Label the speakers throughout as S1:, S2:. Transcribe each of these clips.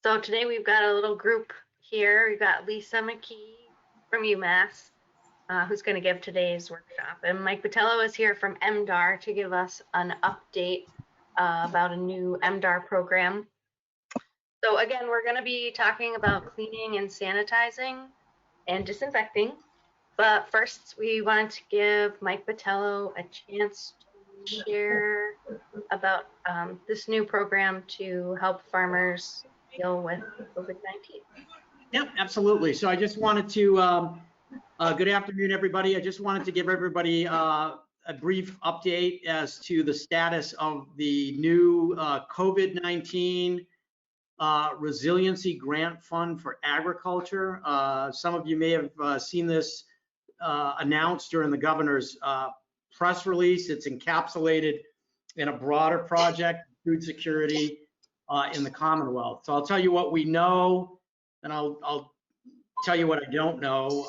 S1: So today we've got a little group here. We've got Lisa McKeag from UMass, who's going to give today's workshop. And Mike Botello is here from MDAR to give us an update about a new MDAR program. So again, we're going to be talking about cleaning and sanitizing and disinfecting. But first, we want to give Mike Botello a chance to share about this new program to help farmers deal with COVID-19.
S2: Yep, absolutely. So I just wanted to, good afternoon, everybody. I just wanted to give everybody a brief update as to the status of the new COVID-19 Resiliency Grant Fund for Agriculture. Some of you may have seen this announced during the governor's press release. It's encapsulated in a broader project, food security in the Commonwealth. So I'll tell you what we know, and I'll tell you what I don't know.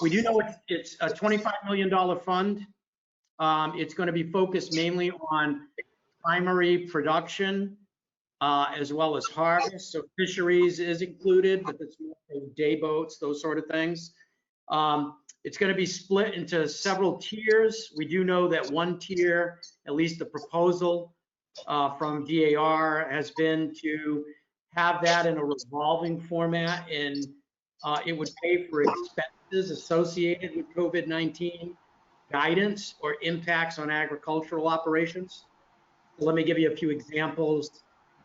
S2: We do know it's a $25 million fund. It's going to be focused mainly on primary production as well as harvest. So fisheries is included, but it's day boats, those sort of things. It's going to be split into several tiers. We do know that one tier, at least the proposal from DAR, has been to have that in a revolving format, and it would pay for expenses associated with COVID-19 guidance or impacts on agricultural operations. So let me give you a few examples.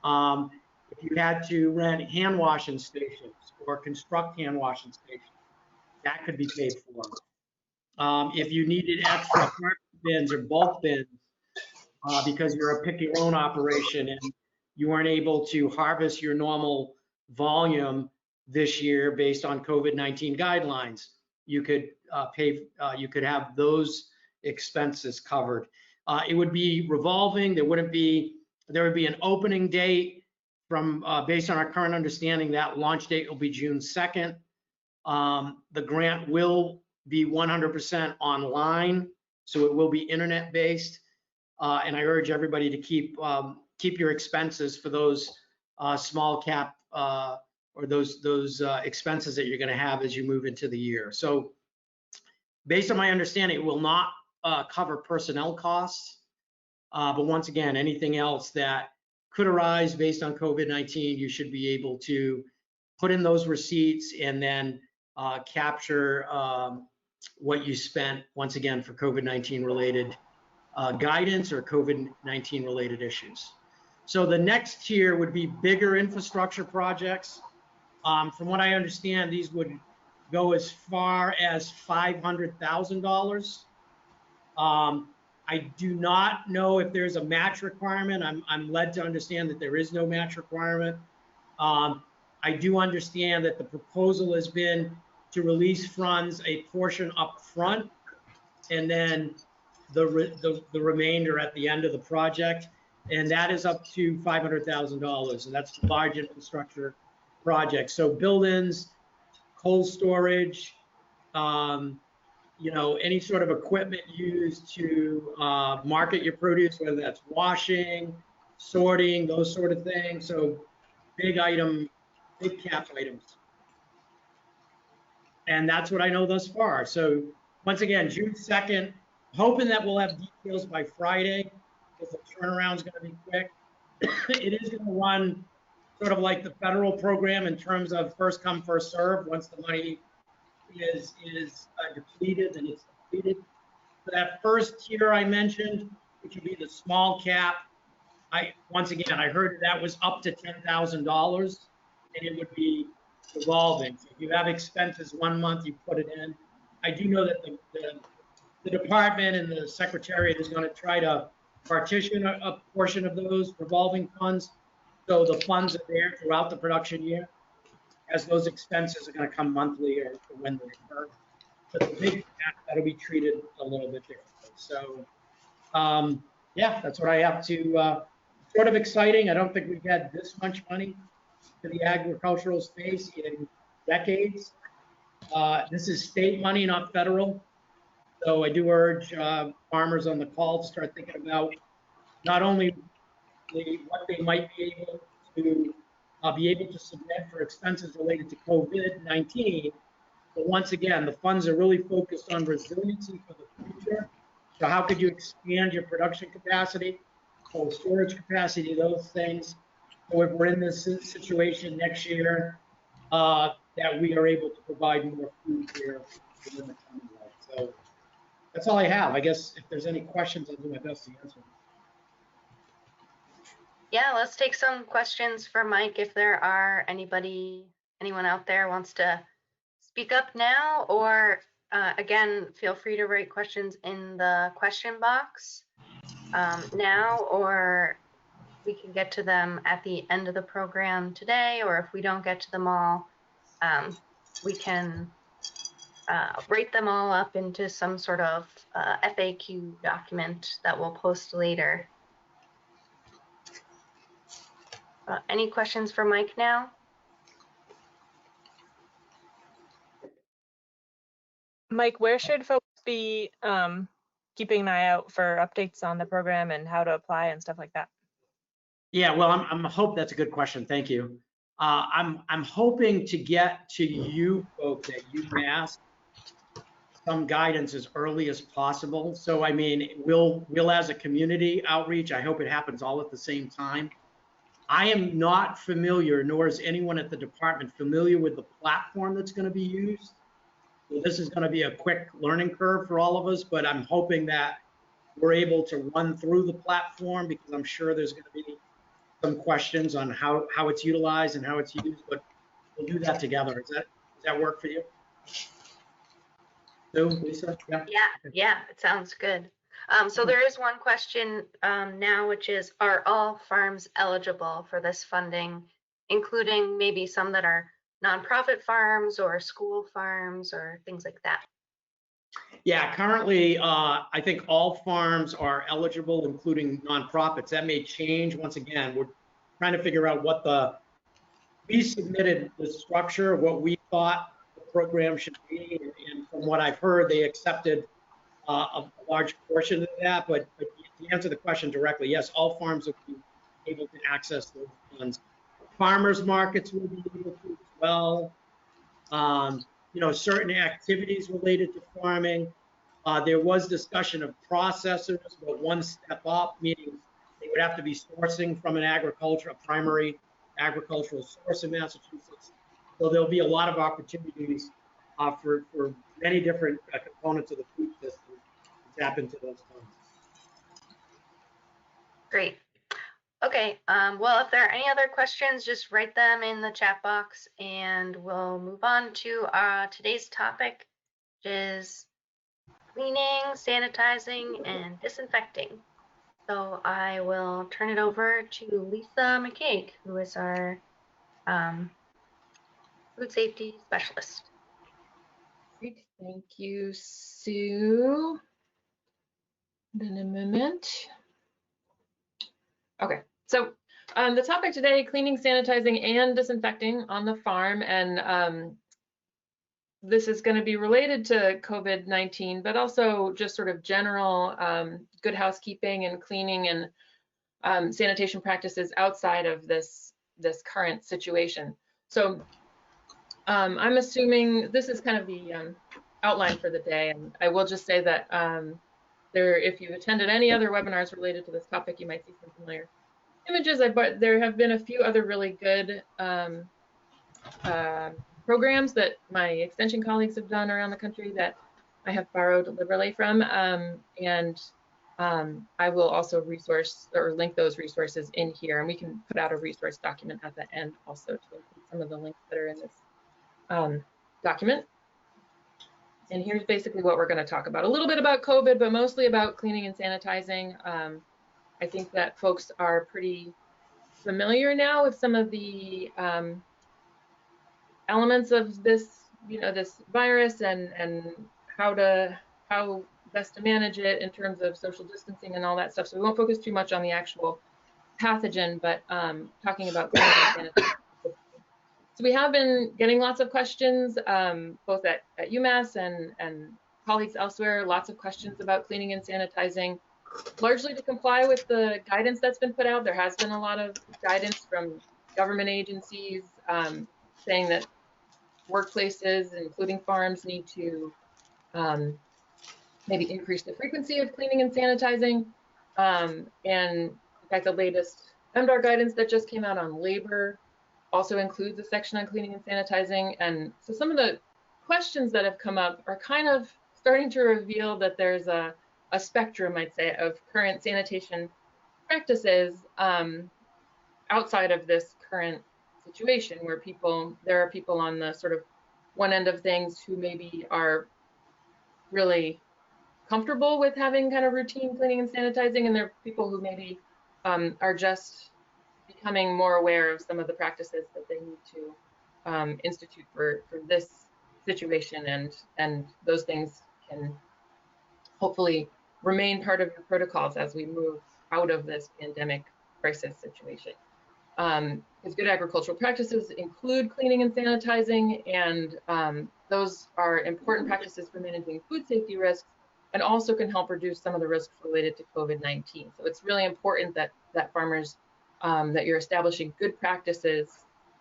S2: If you had to rent hand washing stations or construct hand washing stations, that could be paid for. If you needed extra carton bins or bulk bins because you're a pick your own operation and you weren't able to harvest your normal volume this year based on COVID-19 guidelines, you could you could have those expenses covered. It would be revolving. There would be an opening date from based on our current understanding. That launch date will be June 2nd. The grant will be 100% online, so it will be internet based. And I urge everybody to keep your expenses for those small cap or those expenses that you're going to have as you move into the year. So based on my understanding, it will not cover personnel costs. But once again, anything else that could arise based on COVID-19, you should be able to put in those receipts and then capture what you spent, once again, for COVID-19 related guidance or COVID-19 related issues. So the next tier would be bigger infrastructure projects. From what I understand, these would go as far as $500,000. I do not know if there's a match requirement. I'm led to understand that there is no match requirement. I do understand that the proposal has been to release funds a portion up front and then the remainder at the end of the project, and that is up to $500,000, and that's large infrastructure projects. So buildings, cold storage, any sort of equipment used to market your produce, whether that's washing, sorting, those sort of things. So big cap items. And that's what I know thus far. So once again, June 2nd, hoping that we'll have details by Friday, because the turnaround's going to be quick. It is going to run sort of like the federal program in terms of first come, first serve. Once the money is depleted, and it's depleted. So that first tier I mentioned, which would be the small cap, once again, I heard that was up to $10,000, and it would be revolving. So if you have expenses one month, you put it in. I do know that the department and the secretariat is going to try to partition a portion of those revolving funds, so the funds are there throughout the production year, as those expenses are going to come monthly or when they occur. But the big cap, that'll be treated a little bit differently. So yeah, that's what I have to. Sort of exciting. I don't think we've had this much money to the agricultural space in decades. This is state money, not federal. So I do urge farmers on the call to start thinking about not only what they might be able to be able to submit for expenses related to COVID-19. But once again, the funds are really focused on resiliency for the future. So how could you expand your production capacity, cold storage capacity, those things. So if we're in this situation next year, that we are able to provide more food here within the Commonwealth. So that's all I have. I guess if there's any questions, I'll do my best to answer them.
S1: Yeah, let's take some questions for Mike. If there are anyone out there wants to speak up now, or again, feel free to write questions in the question box now, or we can get to them at the end of the program today, or if we don't get to them all, we can write them all up into some sort of FAQ document that we'll post later. Any questions for Mike now?
S3: Mike, where should folks be keeping an eye out for updates on the program and how to apply and stuff like that?
S2: Yeah, well, I'm hope that's a good question. Thank you. I'm hoping to get to you folks at UMass some guidance as early as possible. So I mean, we'll as a community outreach, I hope it happens all at the same time. I am not familiar, nor is anyone at the department familiar with the platform that's going to be used. So this is going to be a quick learning curve for all of us, but I'm hoping that we're able to run through the platform, because I'm sure there's going to be some questions on how it's utilized and how it's used, but we'll do that together. Does that work for you? Sue, Lisa?
S1: Yeah, it sounds good. So there is one question now, which is, are all farms eligible for this funding, including maybe some that are nonprofit farms or school farms or things like that?
S2: Yeah, currently, I think all farms are eligible, including nonprofits. That may change. Once again, we're trying to figure out we submitted the structure of what we thought the program should be. And from what I've heard, they accepted a large portion of that. But to answer the question directly, yes, all farms will be able to access those funds. Farmers markets will be able to as well. Certain activities related to farming. There was discussion of processors, but one step up, meaning they would have to be sourcing from a primary agricultural source in Massachusetts. So there'll be a lot of opportunities for many different components of the food system to tap into those funds.
S1: Great. Okay, well, if there are any other questions, just write them in the chat box and we'll move on to today's topic, which is cleaning, sanitizing, and disinfecting. So I will turn it over to Lisa McKeag, who is our food safety specialist.
S4: Great, thank you, Sue. Then a moment. Okay, so the topic today, cleaning, sanitizing, and disinfecting on the farm. And this is going to be related to COVID-19, but also just sort of general good housekeeping and cleaning and sanitation practices outside of this current situation. So I'm assuming this is kind of the outline for the day. And I will just say that if you've attended any other webinars related to this topic, you might see some familiar images. But there have been a few other really good programs that my extension colleagues have done around the country that I have borrowed liberally from. I will also link those resources in here, and we can put out a resource document at the end also to include some of the links that are in this document. And here's basically what we're going to talk about. A little bit about COVID, but mostly about cleaning and sanitizing. I think that folks are pretty familiar now with some of the elements of this, this virus and how best to manage it in terms of social distancing and all that stuff. So we won't focus too much on the actual pathogen, but talking about cleaning and sanitizing. So we have been getting lots of questions, both at UMass and colleagues elsewhere, lots of questions about cleaning and sanitizing, largely to comply with the guidance that's been put out. There has been a lot of guidance from government agencies saying that workplaces, including farms, need to maybe increase the frequency of cleaning and sanitizing. And in fact, the latest MDR guidance that just came out on labor also includes a section on cleaning and sanitizing. And so some of the questions that have come up are kind of starting to reveal that there's a spectrum, I'd say, of current sanitation practices outside of this current situation where there are people on the sort of one end of things who maybe are really comfortable with having kind of routine cleaning and sanitizing, and there are people who maybe are just becoming more aware of some of the practices that they need to institute for this situation, and those things can hopefully remain part of your protocols as we move out of this pandemic crisis situation. Because good agricultural practices include cleaning and sanitizing, and those are important practices for managing food safety risks, and also can help reduce some of the risks related to COVID-19. So it's really important that farmers, that you're establishing good practices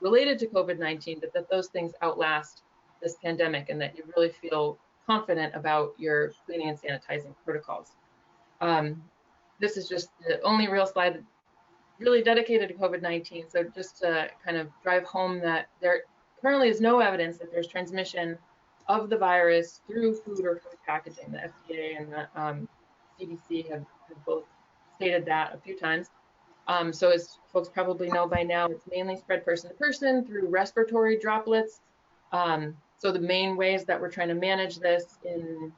S4: related to COVID-19, but that those things outlast this pandemic, and that you really feel confident about your cleaning and sanitizing protocols. This is just the only real slide really dedicated to COVID-19. So just to kind of drive home that there currently is no evidence that there's transmission of the virus through food or food packaging. The FDA and the CDC have both stated that a few times. So as folks probably know by now, it's mainly spread person to person through respiratory droplets. So the main ways that we're trying to manage this in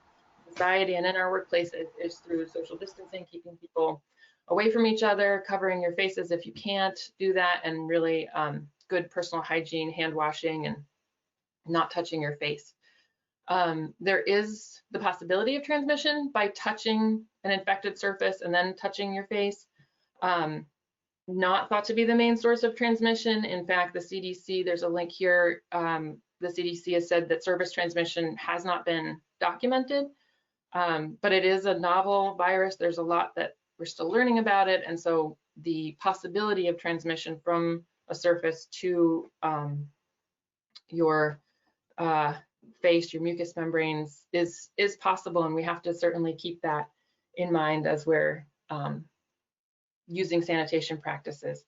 S4: society and in our workplaces is through social distancing, keeping people away from each other, covering your faces if you can't do that, and really good personal hygiene, hand washing, and not touching your face. There is the possibility of transmission by touching an infected surface and then touching your face. Not thought to be the main source of transmission. In fact, the CDC, there's a link here, the CDC has said that surface transmission has not been documented, but it is a novel virus. There's a lot that we're still learning about it, and so the possibility of transmission from a surface to your face, your mucous membranes, is possible, and we have to certainly keep that in mind as we're using sanitation practices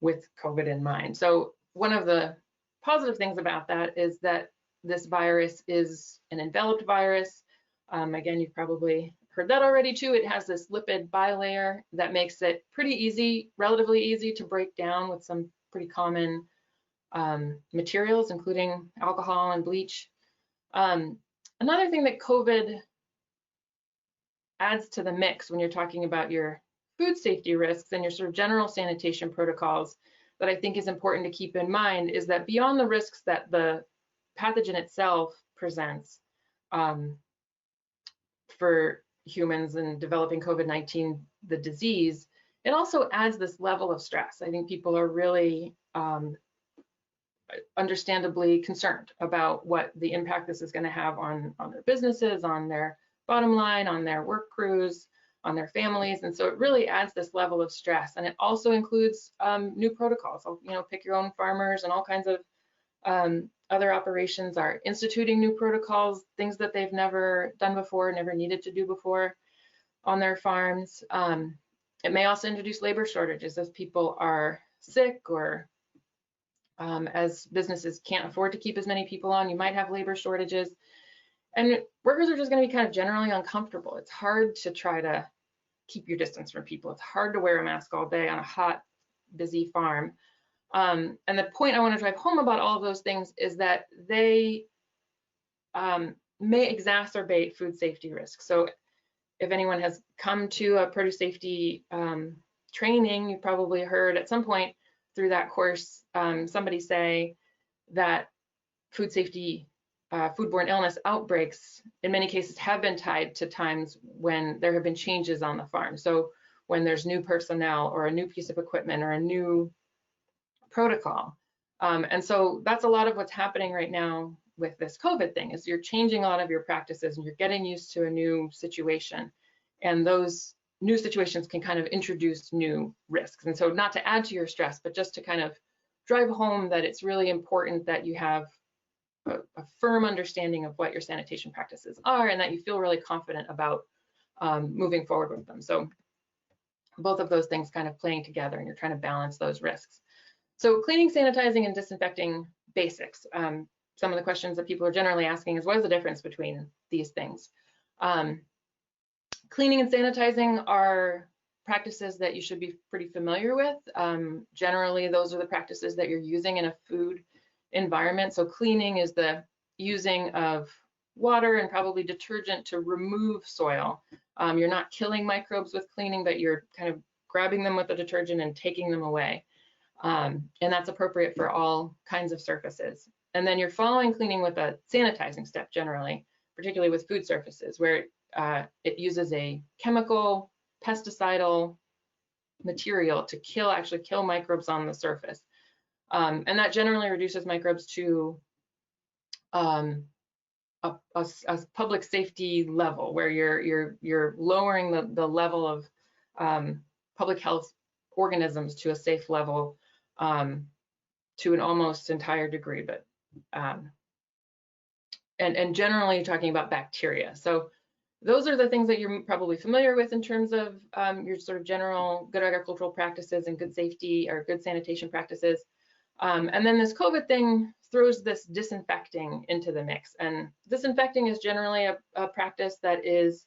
S4: with COVID in mind. So one of the positive things about that is that this virus is an enveloped virus. Again, you've probably heard that already too. It has this lipid bilayer that makes it pretty easy, relatively easy to break down with some pretty common materials, including alcohol and bleach. Another thing that COVID adds to the mix when you're talking about your food safety risks and your sort of general sanitation protocols that I think is important to keep in mind is that beyond the risks that the pathogen itself presents for humans in developing COVID-19, the disease, it also adds this level of stress. I think people are really understandably concerned about what the impact this is going to have on their businesses, on their bottom line, on their work crews, on their families, and so it really adds this level of stress. And it also includes new protocols. So, pick your own farmers and all kinds of other operations are instituting new protocols, things that they've never done before, never needed to do before on their farms. It may also introduce labor shortages as people are sick, or as businesses can't afford to keep as many people on, you might have labor shortages. And workers are just going to be kind of generally uncomfortable. It's hard to try to keep your distance from people. It's hard to wear a mask all day on a hot, busy farm. And the point I want to drive home about all of those things is that they may exacerbate food safety risks. So if anyone has come to a produce safety training, you probably heard at some point through that course somebody say that food safety, foodborne illness outbreaks in many cases have been tied to times when there have been changes on the farm. So when there's new personnel or a new piece of equipment or a new protocol. And so that's a lot of what's happening right now with this COVID thing, is you're changing a lot of your practices and you're getting used to a new situation. And those new situations can kind of introduce new risks. And so not to add to your stress, but just to kind of drive home that it's really important that you have a firm understanding of what your sanitation practices are and that you feel really confident about moving forward with them. So both of those things kind of playing together, and you're trying to balance those risks. So cleaning, sanitizing, and disinfecting basics. Some of the questions that people are generally asking is, what is the difference between these things? Cleaning and sanitizing are practices that you should be pretty familiar with. Generally, those are the practices that you're using in a food environment. So cleaning is the using of water and probably detergent to remove soil. You're not killing microbes with cleaning, but you're kind of grabbing them with the detergent and taking them away. And that's appropriate for all kinds of surfaces. And then you're following cleaning with a sanitizing step generally, particularly with food surfaces, where it uses a chemical pesticidal material to actually kill microbes on the surface. And that generally reduces microbes to a public safety level, where you're lowering the level of public health organisms to a safe level to an almost entire degree, but and generally you're talking about bacteria. So those are the things that you're probably familiar with in terms of your sort of general good agricultural practices and good safety or good sanitation practices. And then this COVID thing throws this disinfecting into the mix. And disinfecting is generally a practice that is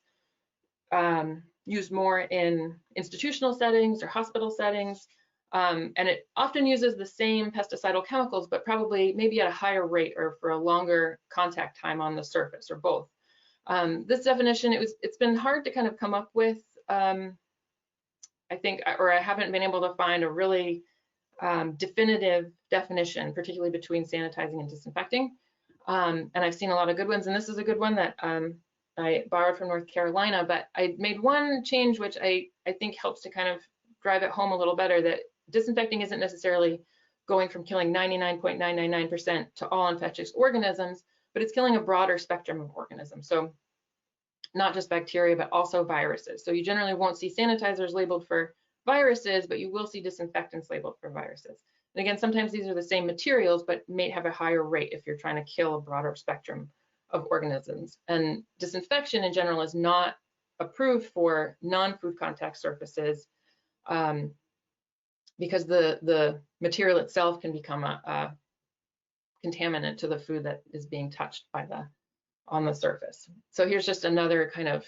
S4: used more in institutional settings or hospital settings. And it often uses the same pesticidal chemicals, but probably maybe at a higher rate or for a longer contact time on the surface, or both. This definition, it's been hard to kind of come up with, I think, or I haven't been able to find a really definitive definition, particularly between sanitizing and disinfecting. And I've seen a lot of good ones, and this is a good one that I borrowed from North Carolina, but I made one change which I think helps to kind of drive it home a little better, that disinfecting isn't necessarily going from killing 99.999% to all infectious organisms, but it's killing a broader spectrum of organisms. So not just bacteria, but also viruses. So you generally won't see sanitizers labeled for viruses, but you will see disinfectants labeled for viruses. And again, sometimes these are the same materials, but may have a higher rate if you're trying to kill a broader spectrum of organisms. And disinfection in general is not approved for non-food contact surfaces because the material itself can become a contaminant to the food that is being touched by on the surface. So here's just another kind of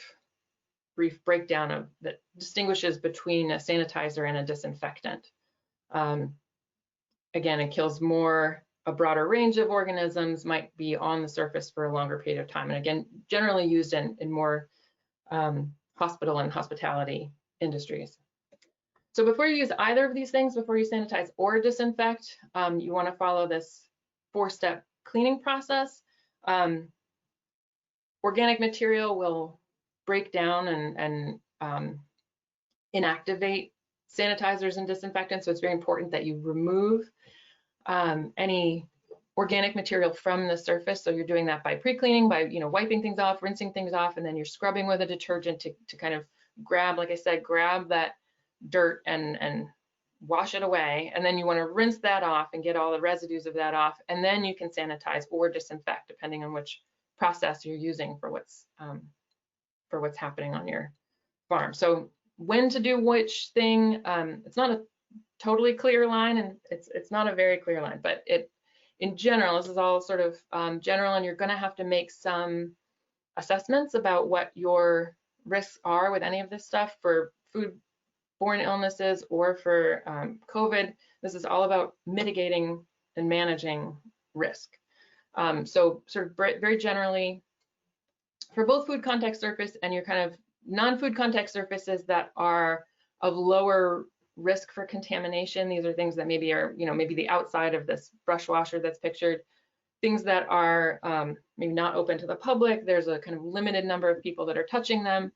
S4: brief breakdown of that distinguishes between a sanitizer and a disinfectant. Again, it kills a broader range of organisms, might be on the surface for a longer period of time, and again, generally used in more hospital and hospitality industries. So before you use either of these things, before you sanitize or disinfect, you want to follow this 4-step cleaning process. Organic material will break down and inactivate sanitizers and disinfectants, so it's very important that you remove any organic material from the surface. So you're doing that by pre-cleaning, by wiping things off, rinsing things off, and then you're scrubbing with a detergent to kind of grab, like I said, grab that dirt and wash it away. And then you want to rinse that off and get all the residues of that off, and then you can sanitize or disinfect depending on which process you're using for what's happening on your farm. So when to do which thing, it's not a totally clear line, and it's not a very clear line, but in general, this is all sort of general, and you're going to have to make some assessments about what your risks are with any of this stuff for foodborne illnesses or for COVID. This is all about mitigating and managing risk. So sort of very generally, for both food contact surface and your kind of non-food contact surfaces that are of lower risk for contamination, these are things that maybe are, maybe the outside of this brush washer that's pictured, things that are maybe not open to the public. There's a kind of limited number of people that are touching them.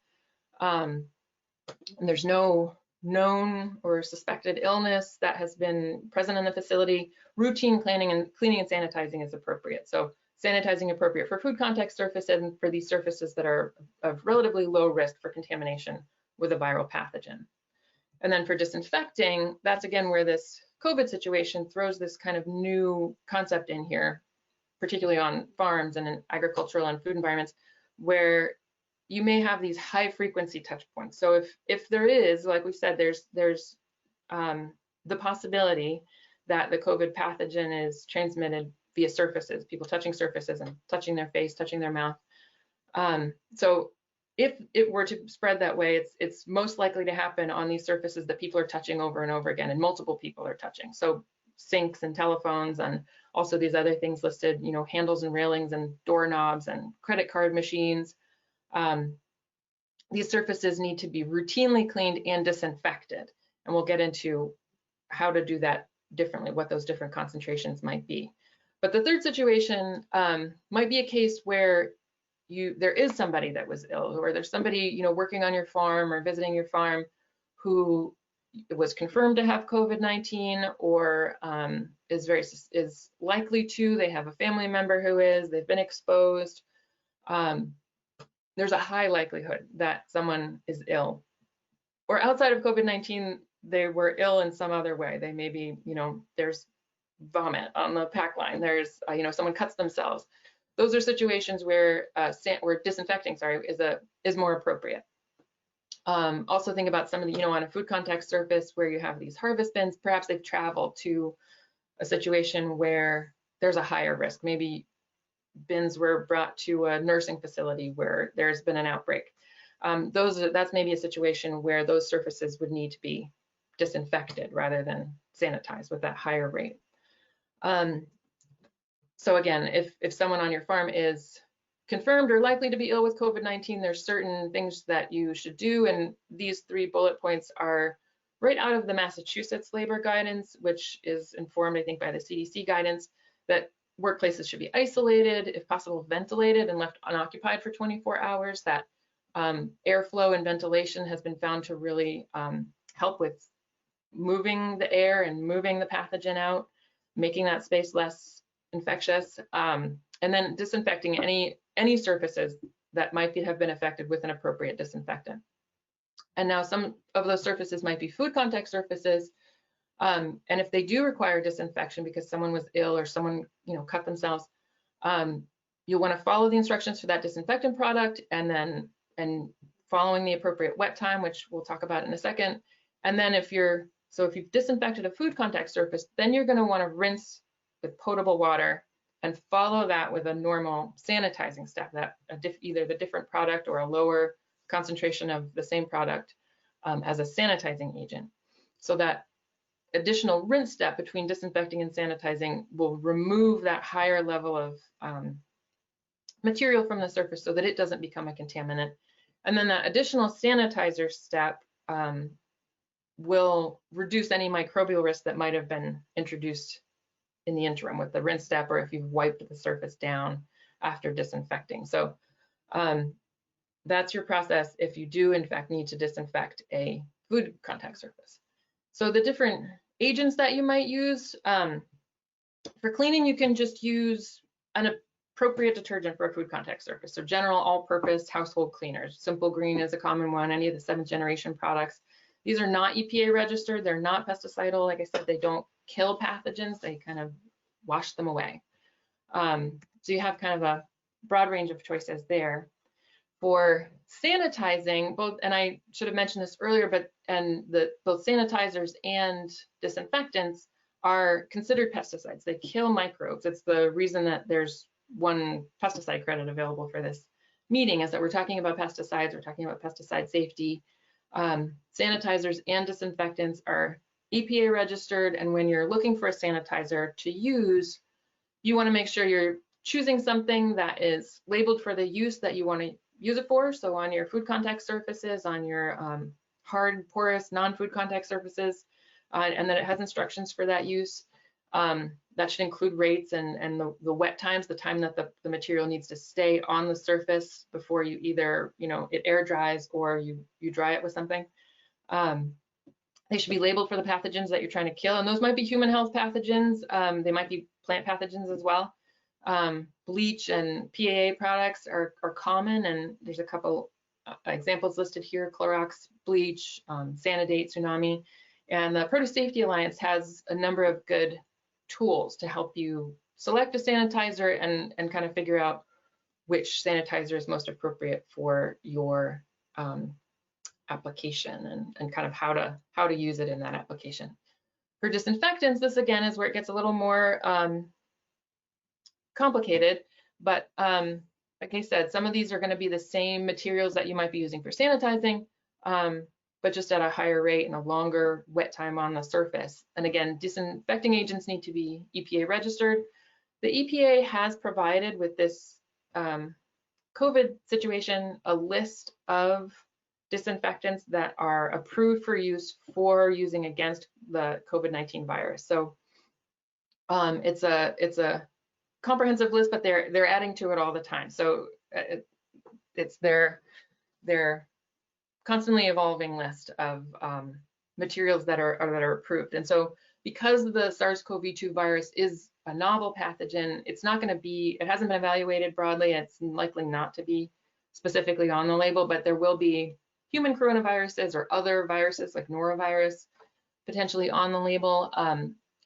S4: And there's no known or suspected illness that has been present in the facility. Routine cleaning and sanitizing is appropriate. So sanitizing appropriate for food contact surfaces and for these surfaces that are of relatively low risk for contamination with a viral pathogen. And then for disinfecting, that's again where this COVID situation throws this kind of new concept in here, particularly on farms and in agricultural and food environments, where you may have these high frequency touch points. So if there is, like we said, there's the possibility that the COVID pathogen is transmitted via surfaces, people touching surfaces and touching their face, touching their mouth. So if it were to spread that way, it's most likely to happen on these surfaces that people are touching over and over again, and multiple people are touching. So sinks and telephones, and also these other things listed, you know, handles and railings and doorknobs and credit card machines. These surfaces need to be routinely cleaned and disinfected. And we'll get into how to do that differently, what those different concentrations might be. But the third situation might be a case where there is somebody that was ill, or there's somebody, you know, working on your farm or visiting your farm who was confirmed to have COVID-19, or is likely to. They have a family member who is. They've been exposed. There's a high likelihood that someone is ill, or outside of COVID-19, they were ill in some other way. They may be, you know, there's vomit on the pack line. There's, you know, someone cuts themselves. Those are situations where disinfecting, is more appropriate. Also think about some of the, you know, on a food contact surface where you have these harvest bins, perhaps they've traveled to a situation where there's a higher risk. Maybe bins were brought to a nursing facility where there's been an outbreak. That's maybe a situation where those surfaces would need to be disinfected rather than sanitized with that higher rate. So again, if someone on your farm is confirmed or likely to be ill with COVID-19, there's certain things that you should do. And these 3 bullet points are right out of the Massachusetts labor guidance, which is informed, I think, by the CDC guidance, that workplaces should be isolated, if possible, ventilated and left unoccupied for 24 hours. That airflow and ventilation has been found to really help with moving the air and moving the pathogen out, making that space less infectious, and then disinfecting any surfaces that might have been affected with an appropriate disinfectant. And now some of those surfaces might be food contact surfaces, and if they do require disinfection because someone was ill or someone, you know, cut themselves, you'll want to follow the instructions for that disinfectant product, and following the appropriate wet time, which we'll talk about in a second. And then if you've disinfected a food contact surface, then you're going to want to rinse with potable water and follow that with a normal sanitizing step, that either the different product or a lower concentration of the same product as a sanitizing agent. So that additional rinse step between disinfecting and sanitizing will remove that higher level of material from the surface so that it doesn't become a contaminant. And then that additional sanitizer step will reduce any microbial risk that might have been introduced in the interim with the rinse step, or if you've wiped the surface down after disinfecting. So that's your process if you do in fact need to disinfect a food contact surface. So the different agents that you might use, for cleaning, you can just use an appropriate detergent for a food contact surface. So general all-purpose household cleaners. Simple Green is a common one, any of the 7th generation products. These are not EPA registered, they're not pesticidal. Like I said, they don't kill pathogens, they kind of wash them away. So you have kind of a broad range of choices there. For sanitizing, and I should have mentioned this earlier, both sanitizers and disinfectants are considered pesticides. They kill microbes. It's the reason that there's one pesticide credit available for this meeting, is that we're talking about pesticides, we're talking about pesticide safety. Sanitizers and disinfectants are EPA registered, and when you're looking for a sanitizer to use, you want to make sure you're choosing something that is labeled for the use that you want to use it for. So on your food contact surfaces, on your hard, porous, non-food contact surfaces, and then it has instructions for that use. That should include rates and the wet times, the time that the material needs to stay on the surface before you either, you know, it air dries or you dry it with something. They should be labeled for the pathogens that you're trying to kill, and those might be human health pathogens. They might be plant pathogens as well. Bleach and PAA products are common, and there's a couple examples listed here: Clorox, Bleach, Sanidate, Tsunami. And the Produce Safety Alliance has a number of good tools to help you select a sanitizer and kind of figure out which sanitizer is most appropriate for your application and kind of how to use it in that application. For disinfectants, this again is where it gets a little more complicated, but like I said, some of these are going to be the same materials that you might be using for sanitizing, but just at a higher rate and a longer wet time on the surface. And again, disinfecting agents need to be EPA registered. The EPA has provided with this COVID situation a list of disinfectants that are approved for use for using against the COVID-19 virus. So it's a comprehensive list, but they're adding to it all the time. So it's their constantly evolving list of materials that are approved. And so because the SARS-CoV-2 virus is a novel pathogen, it's not going to be, it hasn't been evaluated broadly. It's likely not to be specifically on the label, but there will be human coronaviruses or other viruses like norovirus potentially on the label.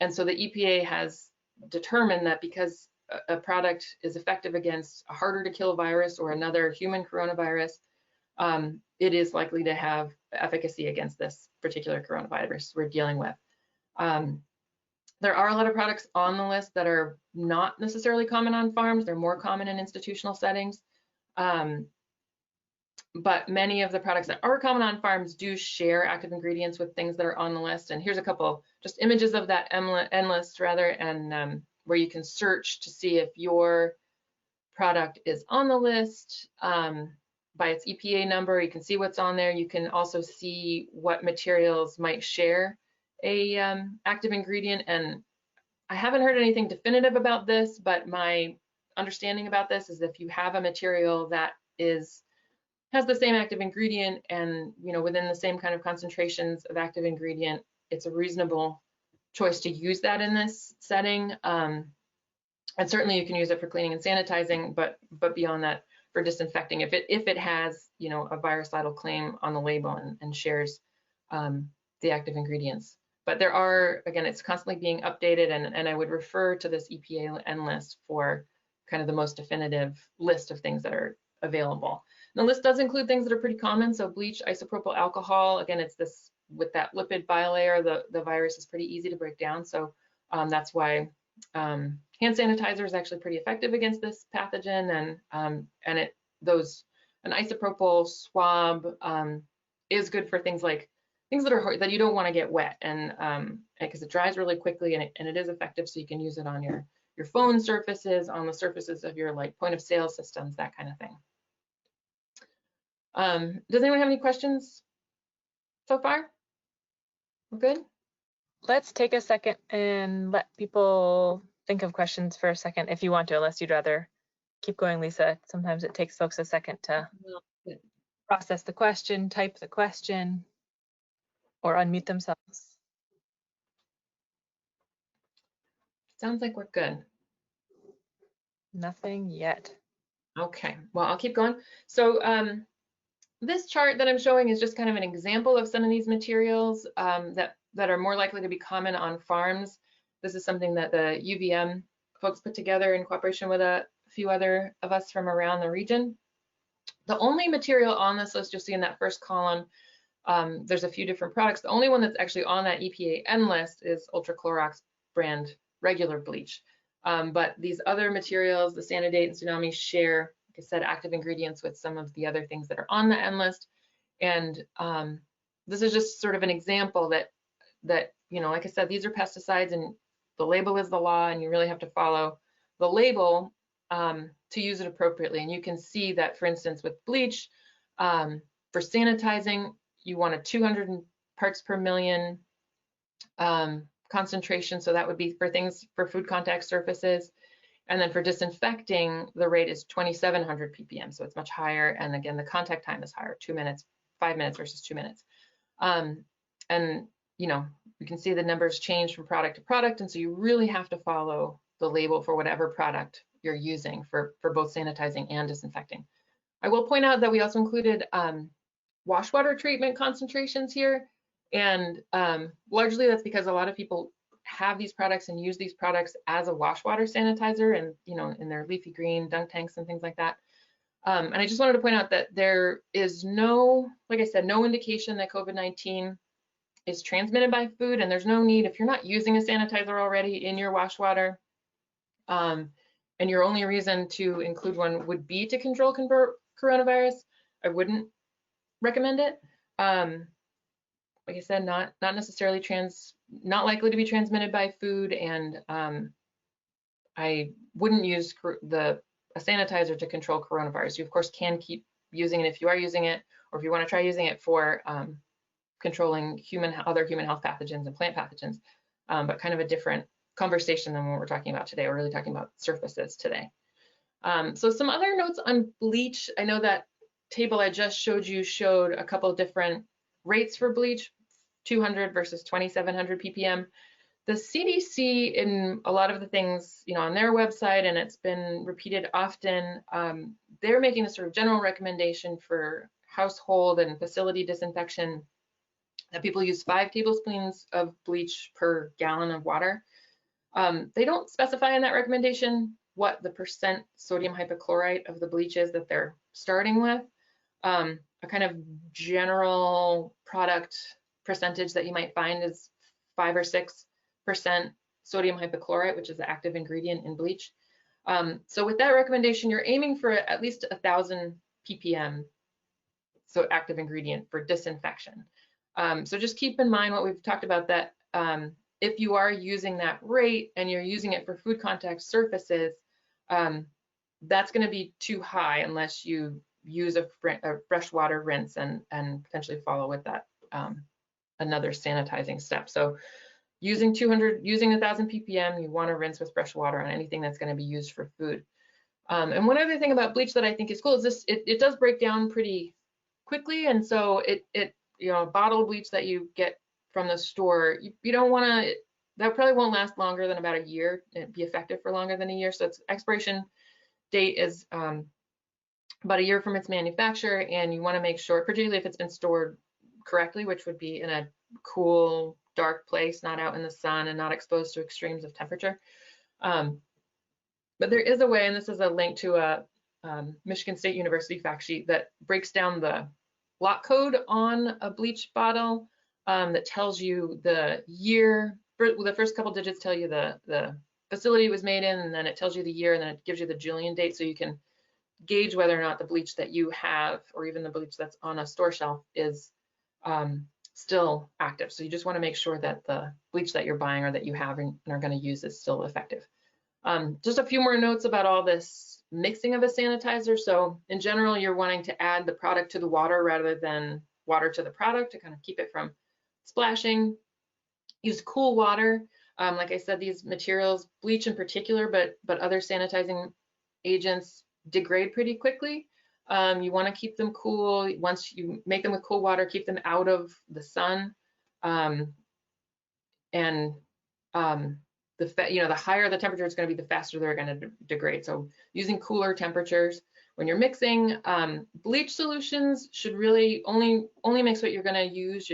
S4: And so the EPA has determined that because a product is effective against a harder to kill virus or another human coronavirus, it is likely to have efficacy against this particular coronavirus we're dealing with. There are a lot of products on the list that are not necessarily common on farms. They're more common in institutional settings. But many of the products that are common on farms do share active ingredients with things that are on the list. And here's a couple just images of that N list rather, and where you can search to see if your product is on the list by its EPA number. You can see what's on there. You can also see what materials might share a active ingredient. And I haven't heard anything definitive about this, but my understanding about this is if you have a material that has the same active ingredient and within the same kind of concentrations of active ingredient, it's a reasonable choice to use that in this setting. And certainly you can use it for cleaning and sanitizing, but beyond that, for disinfecting, if it has a virucidal claim on the label and shares the active ingredients. But there are, again, it's constantly being updated, and I would refer to this EPA N list for kind of the most definitive list of things that are available. The list does include things that are pretty common. So bleach, isopropyl alcohol, again, it's this with that lipid bilayer, the virus is pretty easy to break down. So that's why hand sanitizer is actually pretty effective against this pathogen, and an isopropyl swab is good for things that are hard, that you don't want to get wet, and because it dries really quickly and it is effective, so you can use it on your phone surfaces, on the surfaces of your point of sale systems, that kind of thing. Does anyone have any questions so far? We're good?
S3: Let's take a second and let people think of questions for a second if you want to, unless you'd rather keep going, Lisa. Sometimes it takes folks a second to process the question, type the question, or unmute themselves.
S4: Sounds like we're good.
S3: Nothing yet.
S4: Okay, well, I'll keep going. So this chart that I'm showing is just kind of an example of some of these materials that are more likely to be common on farms. This is something that the UVM folks put together in cooperation with a few other of us from around the region. The only material on this list, you'll see in that first column, there's a few different products. The only one that's actually on that EPA N list is Ultra Clorox brand regular bleach. But these other materials, the Sanidate and Tsunami, share, like I said, active ingredients with some of the other things that are on the N list. And this is just sort of an example that like I said, these are pesticides and the label is the law, and you really have to follow the label to use it appropriately. And you can see that, for instance, with bleach, for sanitizing, you want a 200 parts per million concentration. So that would be for food contact surfaces. And then for disinfecting, the rate is 2,700 ppm. So it's much higher. And again, the contact time is higher, 2 minutes, 5 minutes versus 2 minutes. And you can see the numbers change from product to product. And so you really have to follow the label for whatever product you're using for both sanitizing and disinfecting. I will point out that we also included wash water treatment concentrations here. And largely that's because a lot of people have these products and use these products as a wash water sanitizer, and in their leafy green dunk tanks and things like that. And I just wanted to point out that there is no, like I said, no indication that COVID-19 is transmitted by food, and there's no need, if you're not using a sanitizer already in your wash water, and your only reason to include one would be to control coronavirus, I wouldn't recommend it. Like I said, not necessarily not likely to be transmitted by food, and I wouldn't use a sanitizer to control coronavirus. You of course can keep using it if you are using it, or if you want to try using it for controlling other human health pathogens and plant pathogens, but kind of a different conversation than what we're talking about today. We're really talking about surfaces today. So some other notes on bleach. I know that table I just showed you showed a couple of different rates for bleach, 200 versus 2700 ppm. The CDC, in a lot of the things on their website, and it's been repeated often, they're making a sort of general recommendation for household and facility disinfection that people use 5 tablespoons of bleach per gallon of water. They don't specify in that recommendation what the percent sodium hypochlorite of the bleach is that they're starting with. A kind of general product percentage that you might find is 5 or 6% sodium hypochlorite, which is the active ingredient in bleach. So with that recommendation, you're aiming for at least 1,000 ppm, so active ingredient for disinfection. So just keep in mind what we've talked about, that if you are using that rate and you're using it for food contact surfaces, that's going to be too high unless you use a freshwater rinse and potentially follow with that another sanitizing step. So using 1,000 ppm, you want to rinse with fresh water on anything that's going to be used for food. And one other thing about bleach that I think is cool is it does break down pretty quickly, and so a bottle of bleach that you get from the store, you don't want to, that probably won't last longer than about a year. It'd be effective for longer than a year. So its expiration date is about a year from its manufacture, and you want to make sure, particularly if it's been stored correctly, which would be in a cool, dark place, not out in the sun and not exposed to extremes of temperature. But there is a way, and this is a link to a Michigan State University fact sheet that breaks down the lot code on a bleach bottle, that tells you the year. The first couple digits tell you the facility it was made in, and then it tells you the year, and then it gives you the Julian date, so you can gauge whether or not the bleach that you have, or even the bleach that's on a store shelf, is still active. So you just want to make sure that the bleach that you're buying or that you have and are going to use is still effective. Just a few more notes about all this mixing of a sanitizer. So in general, you're wanting to add the product to the water rather than water to the product to kind of keep it from splashing. Use cool water. Like I said, these materials, bleach in particular, but other sanitizing agents, degrade pretty quickly. You want to keep them cool. Once you make them with cool water, keep them out of the sun. The higher the temperature it's going to be, the faster they're going to degrade. So using cooler temperatures when you're mixing. Bleach solutions should really only mix what you're going to use.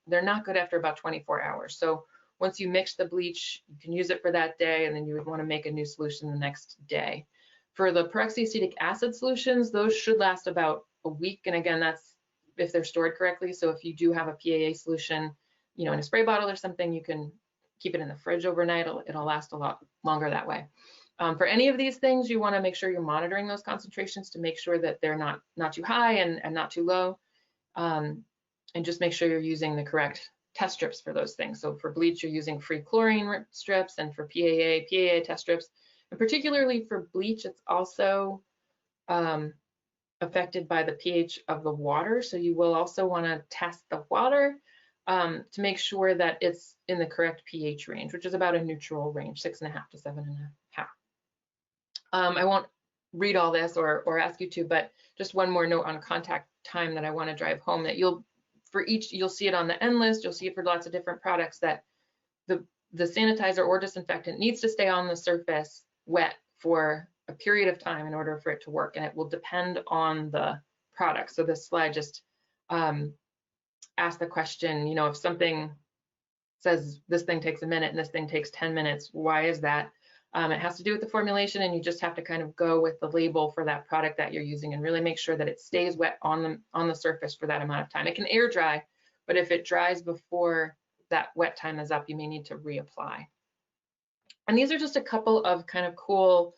S4: They're not good after about 24 hours. So once you mix the bleach, you can use it for that day, and then you would want to make a new solution the next day. For the peroxyacetic acid solutions, those should last about a week. And again, that's if they're stored correctly. So if you do have a PAA solution, in a spray bottle or something, you can keep it in the fridge overnight. It'll last a lot longer that way. For any of these things, you want to make sure you're monitoring those concentrations to make sure that they're not too high and not too low. And just make sure you're using the correct test strips for those things. So for bleach, you're using free chlorine strips, and for PAA test strips. And particularly for bleach, it's also affected by the pH of the water. So you will also want to test the water to make sure that it's in the correct pH range, which is about a neutral range, 6.5 to 7.5. I won't read all this or ask you to, but just one more note on contact time that I want to drive home, that you'll see it on the end list. You'll see it for lots of different products, that the sanitizer or disinfectant needs to stay on the surface wet for a period of time in order for it to work, and it will depend on the product. So this slide just ask the question, if something says this thing takes a minute and this thing takes 10 minutes, why is that? It has to do with the formulation, and you just have to kind of go with the label for that product that you're using and really make sure that it stays wet on the surface for that amount of time. It can air dry, but if it dries before that wet time is up, you may need to reapply. And these are just a couple of kind of cool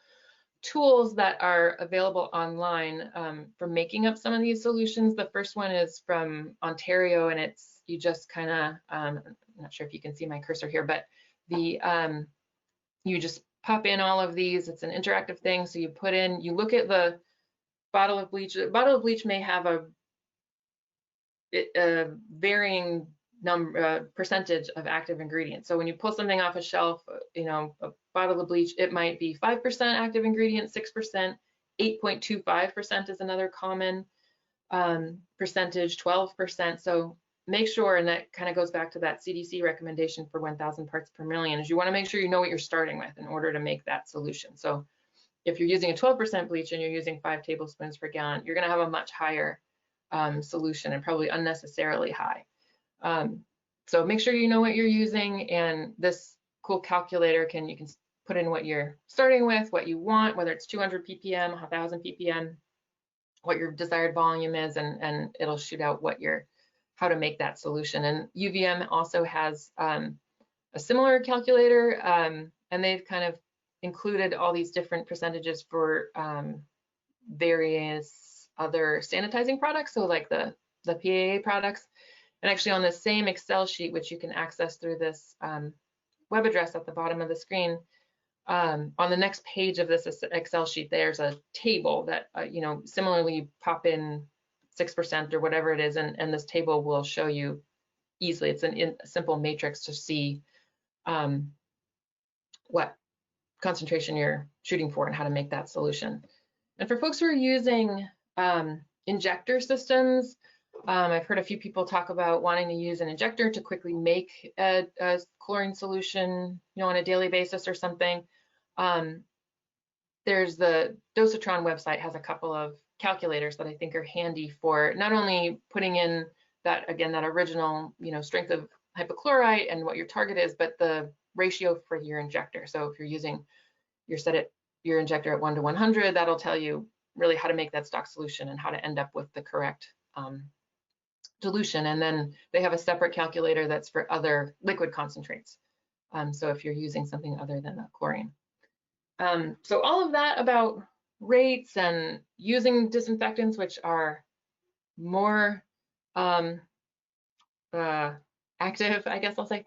S4: tools that are available online for making up some of these solutions. The first one is from Ontario, and you just kind of, I'm not sure if you can see my cursor here, but you just pop in all of these. It's an interactive thing. So you look at the bottle of bleach. The bottle of bleach may have a varying percentage of active ingredients. So when you pull something off a shelf, a bottle of bleach, it might be 5% active ingredient, 6%, 8.25% is another common percentage, 12%. So make sure, and that kind of goes back to that CDC recommendation for 1,000 parts per million, is you want to make sure you know what you're starting with in order to make that solution. So if you're using a 12% bleach and you're using 5 tablespoons per gallon, you're going to have a much higher solution, and probably unnecessarily high. So make sure you know what you're using, and this cool calculator you can put in what you're starting with, what you want, whether it's 200 ppm, 1000 ppm, what your desired volume is, and it'll shoot out how to make that solution. And UVM also has a similar calculator, and they've kind of included all these different percentages for various other sanitizing products, so like the PAA products. And actually on the same Excel sheet, which you can access through this web address at the bottom of the screen, on the next page of this Excel sheet, there's a table that, similarly you pop in 6% or whatever it is, and this table will show you easily. It's a simple matrix to see what concentration you're shooting for and how to make that solution. And for folks who are using injector systems, I've heard a few people talk about wanting to use an injector to quickly make a chlorine solution, on a daily basis or something. There's the Dosatron website has a couple of calculators that I think are handy for not only putting in that original, strength of hypochlorite and what your target is, but the ratio for your injector. So if you're using your injector at 1 to 100, that'll tell you really how to make that stock solution and how to end up with the correct dilution. And then they have a separate calculator that's for other liquid concentrates. So if you're using something other than chlorine. So all of that about rates and using disinfectants, which are more active, I guess I'll say,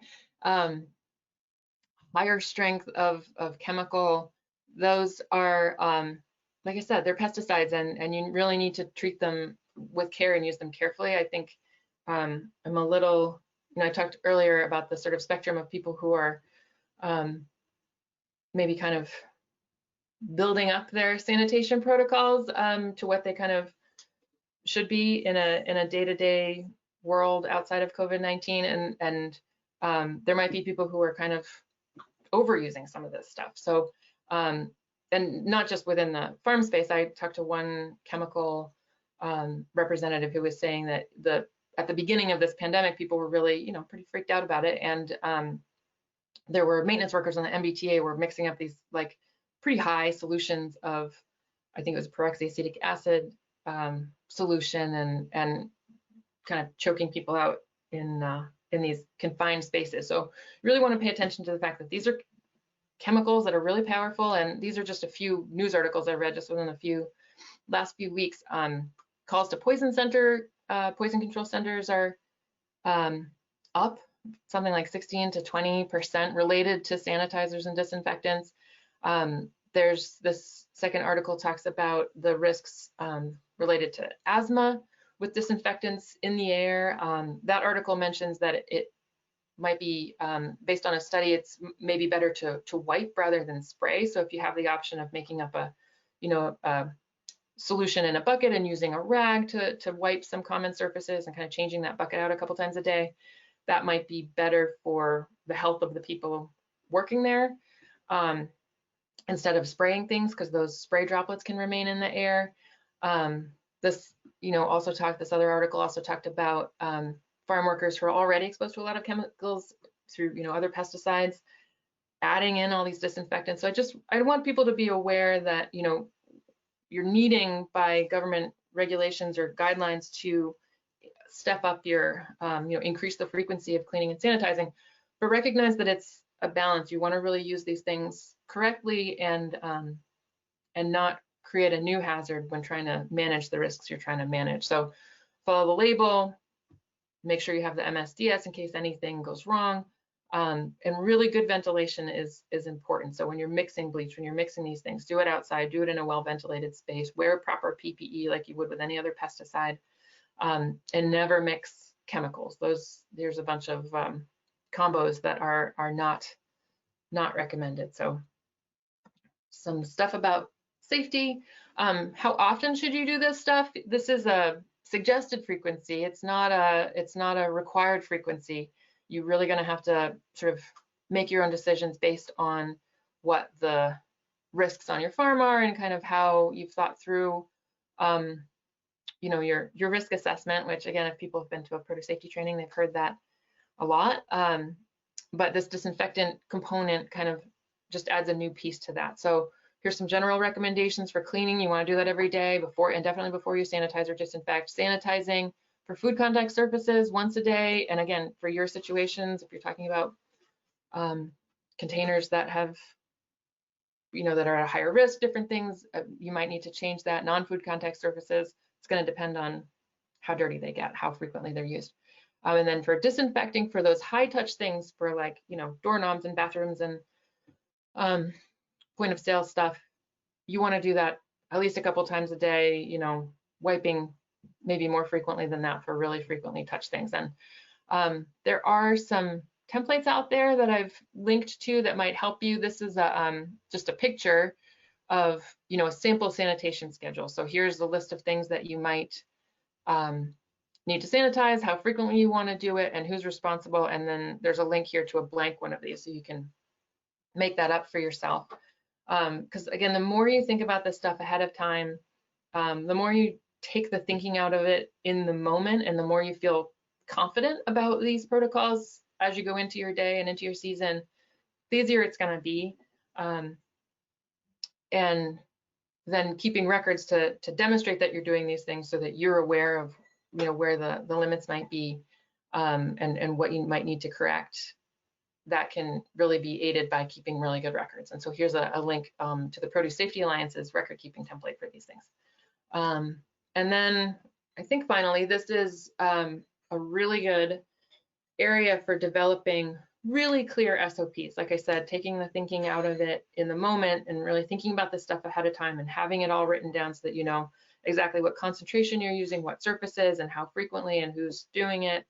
S4: higher strength of chemical. Those are, like I said, they're pesticides, and you really need to treat them with care and use them carefully. I think I'm a little, I talked earlier about the sort of spectrum of people who are maybe kind of building up their sanitation protocols to what they kind of should be in a day-to-day world outside of COVID-19, and there might be people who are kind of overusing some of this stuff. So, and not just within the farm space. I talked to one chemical representative who was saying that at the beginning of this pandemic, people were really, pretty freaked out about it, and there were maintenance workers on the MBTA were mixing up these like pretty high solutions of, I think it was peroxyacetic acid solution, and kind of choking people out in these confined spaces. So you really want to pay attention to the fact that these are chemicals that are really powerful, and these are just a few news articles I read just within the last few weeks. Calls to poison control centers are up something like 16 to 20% related to sanitizers and disinfectants. There's this second article talks about the risks related to asthma with disinfectants in the air. That article mentions that it might be based on a study, it's maybe better to wipe rather than spray. So if you have the option of making up a solution in a bucket and using a rag to wipe some common surfaces and kind of changing that bucket out a couple times a day, that might be better for the health of the people working there, instead of spraying things, because those spray droplets can remain in the air. This other article also talked about farm workers who are already exposed to a lot of chemicals through, other pesticides, adding in all these disinfectants. So I want people to be aware that, you're needing by government regulations or guidelines to step up your, increase the frequency of cleaning and sanitizing, but recognize that it's a balance. You want to really use these things correctly and not create a new hazard when trying to manage the risks you're trying to manage. So follow the label, make sure you have the MSDS in case anything goes wrong. And really good ventilation is important. So when you're mixing bleach, when you're mixing these things, do it outside, do it in a well-ventilated space, wear proper PPE like you would with any other pesticide, and never mix chemicals. There's a bunch of combos that are not recommended. So some stuff about safety. How often should you do this stuff? This is a suggested frequency. It's not a required frequency. You're really going to have to sort of make your own decisions based on what the risks on your farm are and kind of how you've thought through, your risk assessment, which again, if people have been to a produce safety training, they've heard that a lot. But this disinfectant component kind of just adds a new piece to that. So here's some general recommendations for cleaning. You want to do that every day and definitely before you sanitize or disinfect. Sanitizing for food contact surfaces once a day. And again, for your situations, if you're talking about containers that have, that are at a higher risk, different things, you might need to change that. Non-food contact surfaces, it's going to depend on how dirty they get, how frequently they're used. And then for disinfecting for those high touch things for like, doorknobs and bathrooms and point of sale stuff, you want to do that at least a couple times a day, wiping maybe more frequently than that for really frequently touched things. And there are some templates out there that I've linked to that might help you. This is just a picture of, a sample sanitation schedule. So here's the list of things that you might need to sanitize, how frequently you want to do it, and who's responsible. And then there's a link here to a blank one of these so you can make that up for yourself. Because again, the more you think about this stuff ahead of time, the more you take the thinking out of it in the moment, and the more you feel confident about these protocols as you go into your day and into your season, the easier it's going to be. And then keeping records to demonstrate that you're doing these things so that you're aware of where the limits might be, and what you might need to correct. That can really be aided by keeping really good records. And so here's a link to the Produce Safety Alliance's record keeping template for these things. And then I think finally, this is a really good area for developing really clear SOPs. Like I said, taking the thinking out of it in the moment and really thinking about this stuff ahead of time and having it all written down so that you know exactly what concentration you're using, what surfaces and how frequently and who's doing it,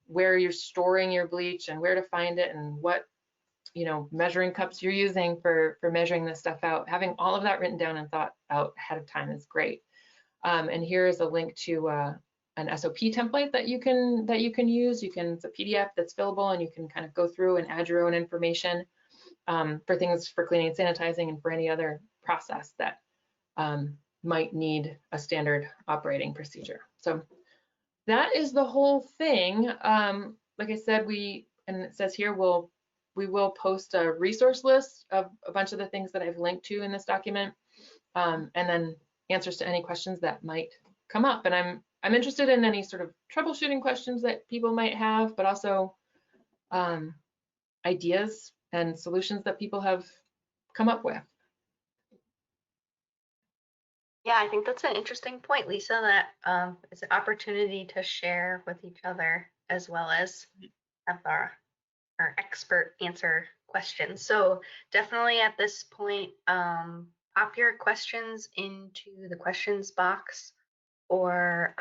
S4: where you're storing your bleach and where to find it, and what measuring cups you're using for measuring this stuff out. Having all of that written down and thought out ahead of time is great. And here is a link to an SOP template that you can use. It's a PDF that's fillable, and you can kind of go through and add your own information for things for cleaning and sanitizing and for any other process that might need a standard operating procedure. So that is the whole thing. Like I said, and it says here, we will post a resource list of a bunch of the things that I've linked to in this document, and then answers to any questions that might come up. And I'm interested in any sort of troubleshooting questions that people might have, but also ideas and solutions that people have come up with.
S1: Yeah, I think that's an interesting point, Lisa, that it's an opportunity to share with each other as well as have our expert answer questions. So definitely at this point, pop your questions into the questions box, or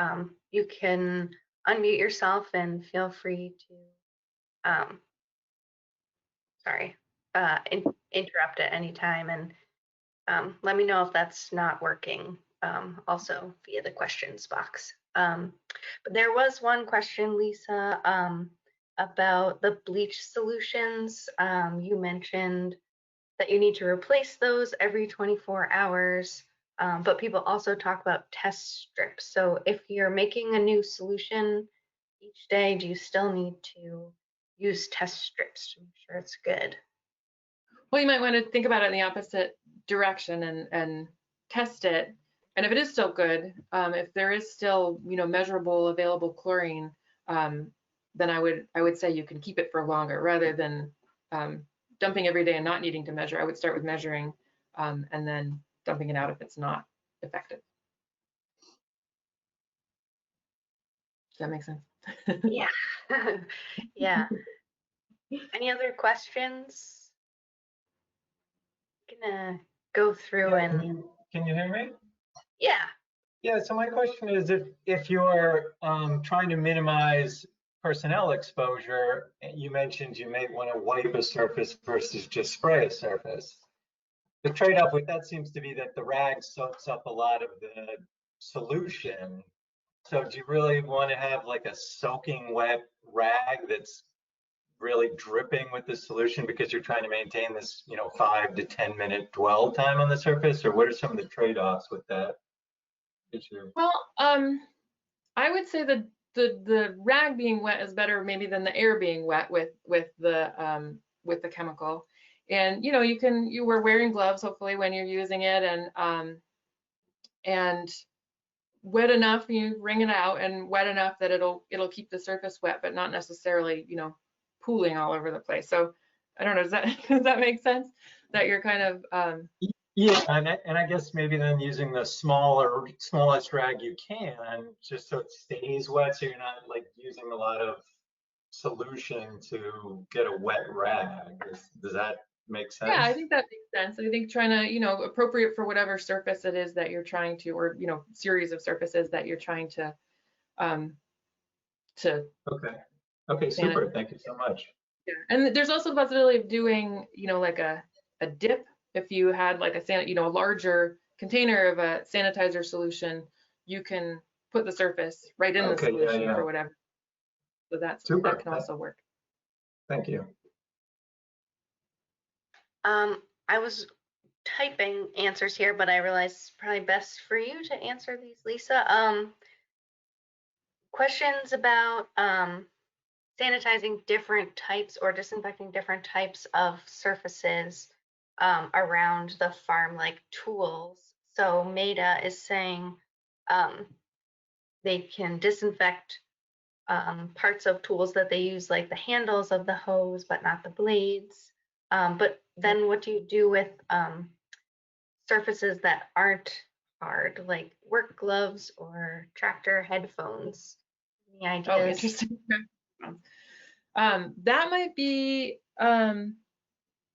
S1: you can unmute yourself and feel free to, interrupt at any time, and let me know if that's not working, also via the questions box. But there was one question, Lisa, about the bleach solutions. You mentioned that you need to replace those every 24 hours, but people also talk about test strips. So if you're making a new solution each day? Do you still need to use test strips to make sure it's good?
S4: Well, you might want to think about it in the opposite direction and test it. And if it is still good, if there is still, measurable available chlorine, then I would say you can keep it for longer rather than dumping every day and not needing to measure. I would start with measuring and then dumping it out if it's not effective. Does that make sense?
S1: Yeah. Yeah. Any other questions? Gonna go through
S5: Yeah,
S1: and
S5: can you hear me?
S1: yeah.
S5: Yeah, so my question is if you're trying to minimize personnel exposure, you mentioned you may want to wipe a surface versus just spray a surface. The trade-off with that seems to be that the rag soaks up a lot of the solution. So do you really want to have like a soaking wet rag that's really dripping with the solution because you're trying to maintain this, 5 to 10 minute dwell time on the surface? Or what are some of the trade-offs with that issue?
S4: Well, I would say the rag being wet is better maybe than the air being wet with the chemical. And you were wearing gloves hopefully when you're using it, and wet enough, you wring it out, and wet enough that it'll keep the surface wet, but not necessarily pooling all over the place. So I don't know, does that make sense? That you're kind of
S5: Yeah, and I guess maybe then using the smallest rag you can, just so it stays wet, so you're not like using a lot of solution to get a wet rag. Does that make sense?
S4: Yeah, I think that makes sense. I think trying to, appropriate for whatever surface it is that you're trying to, or, series of surfaces that you're trying to
S5: Okay, super. Thank you so much.
S4: Yeah. And there's also the possibility of doing, like a dip. If you had like a larger container of a sanitizer solution, you can put the surface right in the solution for whatever. So that can also work.
S5: Thank you.
S1: I was typing answers here, but I realized it's probably best for you to answer these, Lisa. Questions about sanitizing different types or disinfecting different types of surfaces around the farm, like tools. So Maida is saying they can disinfect parts of tools that they use, like the handles of the hose, but not the blades. But then what do you do with surfaces that aren't hard, like work gloves or tractor headphones? Any ideas?
S4: Oh, interesting. That might be an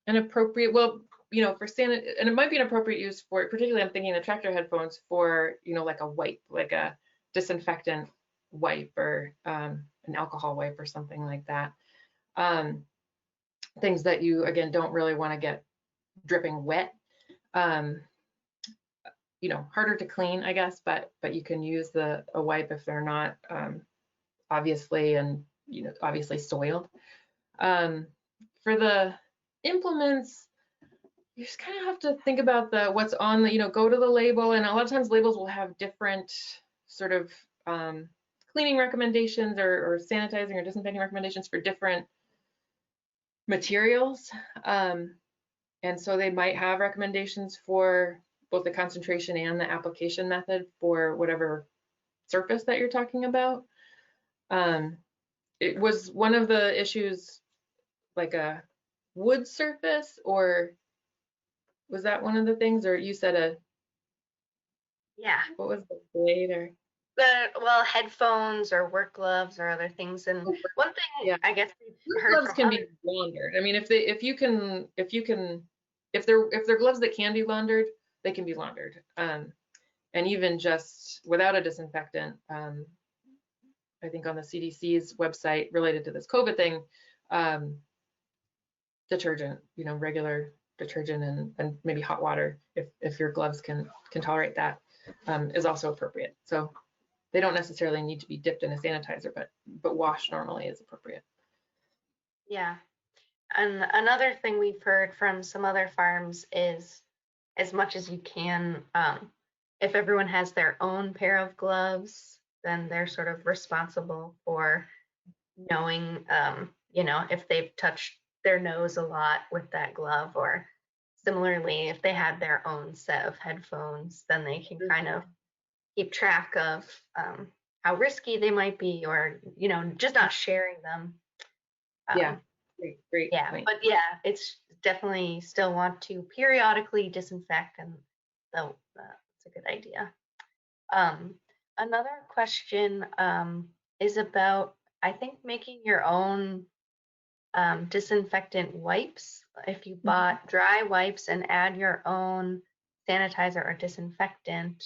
S4: appropriate, well, for and it might be an appropriate use for, particularly I'm thinking the tractor headphones for, like a wipe, like a disinfectant wipe or an alcohol wipe or something like that. Things that you, again, don't really want to get dripping wet. Harder to clean, I guess, but you can use a wipe if they're not obviously soiled. For the implements, you just kind of have to think about what's on the, go to the label, and a lot of times labels will have different sort of cleaning recommendations or sanitizing or disinfecting recommendations for different materials. And so they might have recommendations for both the concentration and the application method for whatever surface that you're talking about. It was one of the issues like a wood surface, or was that one of the things, or you said
S1: yeah,
S4: what was the blade or?
S1: Well, headphones or work gloves or other things. And one thing, yeah, I guess
S4: gloves can be laundered. I mean, if they're gloves that can be laundered, they can be laundered. And even just without a disinfectant, I think on the CDC's website related to this COVID thing, detergent, regular detergent and maybe hot water, if your gloves can tolerate that, is also appropriate. So they don't necessarily need to be dipped in a sanitizer, but washed normally is appropriate.
S1: Yeah. And another thing we've heard from some other farms is, as much as you can, if everyone has their own pair of gloves, then they're sort of responsible for knowing, you know, if they've touched their nose a lot with that glove, or similarly, if they had their own set of headphones, then they can kind of keep track of how risky they might be, or, you know, just not sharing them.
S4: Yeah, great.
S1: Yeah,
S4: point.
S1: but yeah, it's definitely still want to periodically disinfect, and so that's a good idea. Another question is about, I think, making your own disinfectant wipes. If you bought dry wipes and add your own sanitizer or disinfectant,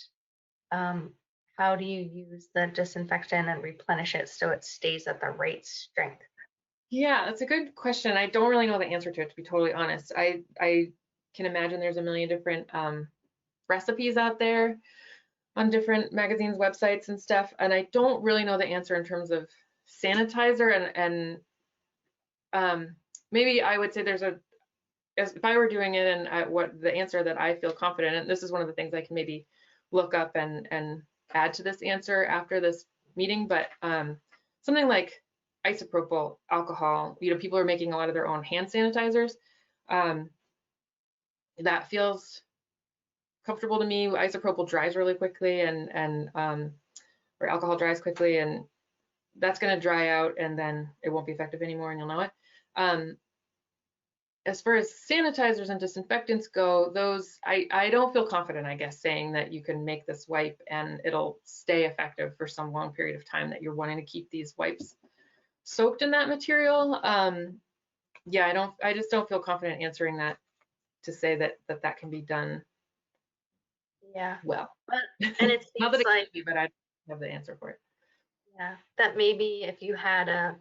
S1: how do you use the disinfectant and replenish it so it stays at the right strength?
S4: Yeah, that's a good question. I don't really know the answer to it, to be totally honest. I can imagine there's a million different recipes out there on different magazines, websites, and stuff, and I don't really know the answer in terms of sanitizer. And maybe I would say there's if I were doing it, and what the answer that I feel confident in, this is one of the things I can maybe look up and add to this answer after this meeting, but something like isopropyl alcohol, you know, people are making a lot of their own hand sanitizers. That feels comfortable to me. Isopropyl dries really quickly, or alcohol dries quickly, and that's going to dry out, and then it won't be effective anymore, and you'll know it. As far as sanitizers and disinfectants go, those I don't feel confident, I guess, saying that you can make this wipe and it'll stay effective for some long period of time, that you're wanting to keep these wipes soaked in that material. Yeah, I just don't feel confident answering that, to say that can be done.
S1: Yeah.
S4: Well,
S1: And it
S4: not that
S1: seems
S4: it
S1: like,
S4: can be, but I don't have the answer for it.
S1: yeah, that maybe if you had a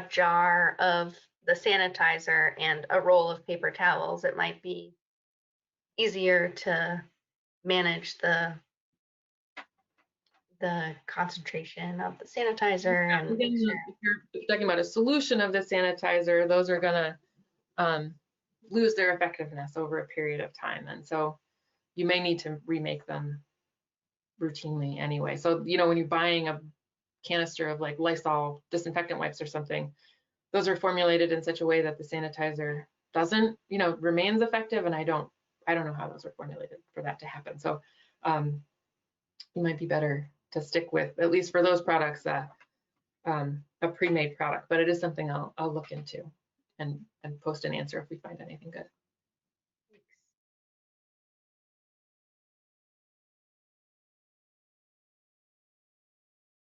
S1: jar of the sanitizer and a roll of paper towels, it might be easier to manage the concentration of the sanitizer,
S4: Yeah,
S1: and
S4: and
S1: make
S4: then
S1: sure.
S4: if you're talking about a solution of the sanitizer, those are gonna lose their effectiveness over a period of time, and so you may need to remake them routinely anyway. So, you know, when you're buying a canister of like Lysol disinfectant wipes or something, those are formulated in such a way that the sanitizer doesn't, you know, remains effective, and I don't know how those are formulated for that to happen. So you might be better to stick with, at least for those products, a pre-made product, but it is something I'll look into and post an answer if we find anything good.